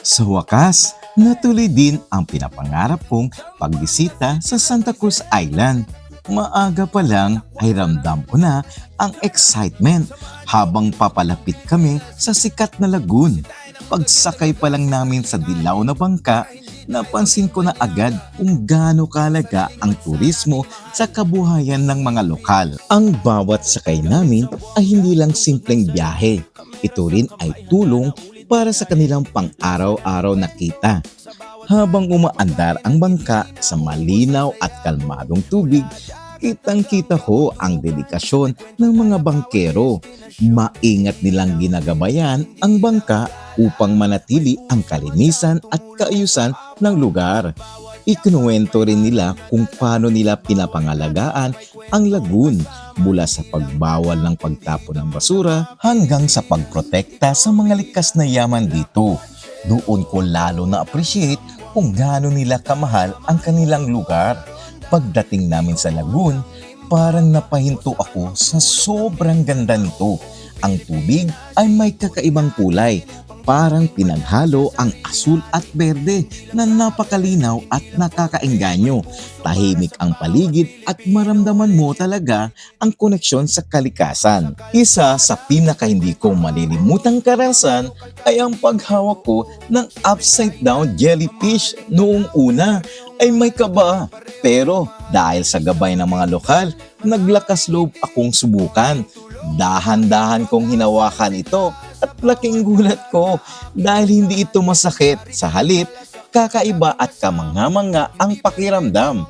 Sa wakas, natuloy din ang pinapangarap kong pagbisita sa Santa Cruz Island. Maaga pa lang ay ramdam ko na ang excitement habang papalapit kami sa sikat na lagoon. Pagsakay pa lang namin sa dilaw na bangka, napansin ko na agad kung gaano kalaga ang turismo sa kabuhayan ng mga lokal. Ang bawat sakay namin ay hindi lang simpleng biyahe. Ito rin ay tulong para sa kanilang pang-araw-araw na kita. Habang umaandar ang bangka sa malinaw at kalmadong tubig, kitang-kita ko ang dedikasyon ng mga bangkero. Maingat nilang ginagabayan ang bangka upang manatili ang kalinisan at kaayusan ng lugar. Ikinuwento rin nila kung paano nila pinapangalagaan ang lagoon mula sa pagbawal ng pagtapon ng basura hanggang sa pagprotekta sa mga likas na yaman dito. Doon ko lalo na-appreciate kung gaano nila kamahal ang kanilang lugar. Pagdating namin sa lagoon, parang napahinto ako sa sobrang ganda nito. Ang tubig ay may kakaibang kulay, parang pinaghalo ang asul at berde na napakalinaw at nakakaengganyo. Tahimik ang paligid at maramdaman mo talaga ang koneksyon sa kalikasan. Isa sa pinaka hindi ko malilimutang karanasan ay ang paghawak ko ng upside down jellyfish. Noong una ay may kaba, pero dahil sa gabay ng mga lokal, naglakas loob akong subukan. Dahan-dahan kong hinawakan ito at laking gulat ko dahil hindi ito masakit. Sa halip, kakaiba at kamangha-mangha ang pakiramdam.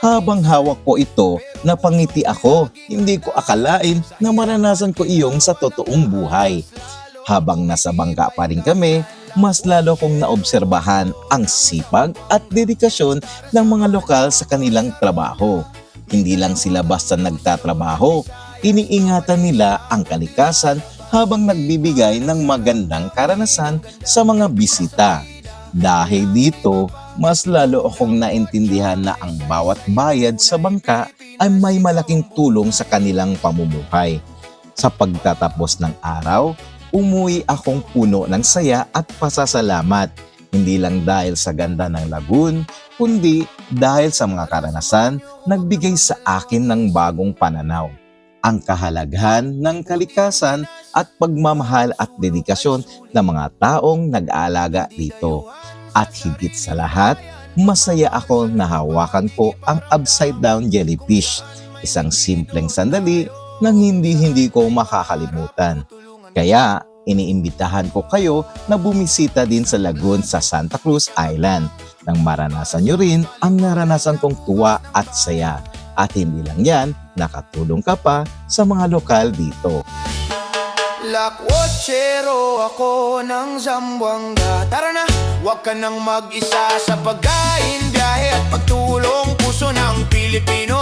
Habang hawak ko ito, napangiti ako. Hindi ko akalain na maranasan ko iyong sa totoong buhay. Habang nasa bangka pa rin kami, mas lalo kong naobserbahan ang sipag at dedikasyon ng mga lokal sa kanilang trabaho. Hindi lang sila basta nagtatrabaho, iniingatan nila ang kalikasan habang nagbibigay ng magandang karanasan sa mga bisita. Dahil dito, mas lalo akong naintindihan na ang bawat bayad sa bangka ay may malaking tulong sa kanilang pamumuhay. Sa pagtatapos ng araw, umuwi akong puno ng saya at pasasalamat. Hindi lang dahil sa ganda ng lagoon, kundi dahil sa mga karanasan nagbigay sa akin ng bagong pananaw. Ang kahalagahan ng kalikasan at pagmamahal at dedikasyon ng mga taong nag-aalaga dito. At higit sa lahat, masaya ako na hawakan ko ang upside down jellyfish. Isang simpleng sandali nang hindi ko makakalimutan. Kaya iniimbitahan ko kayo na bumisita din sa lagoon sa Santa Cruz Island nang maranasan nyo rin ang naranasan kong tuwa at saya. At hindi lang yan, nakatulong ka pa sa mga lokal dito. Lakwotsero ako ng Zamboanga. Tara na, huwag ka nang mag-isa sa pagkain, biyahe at pagtulong. Puso ng Pilipino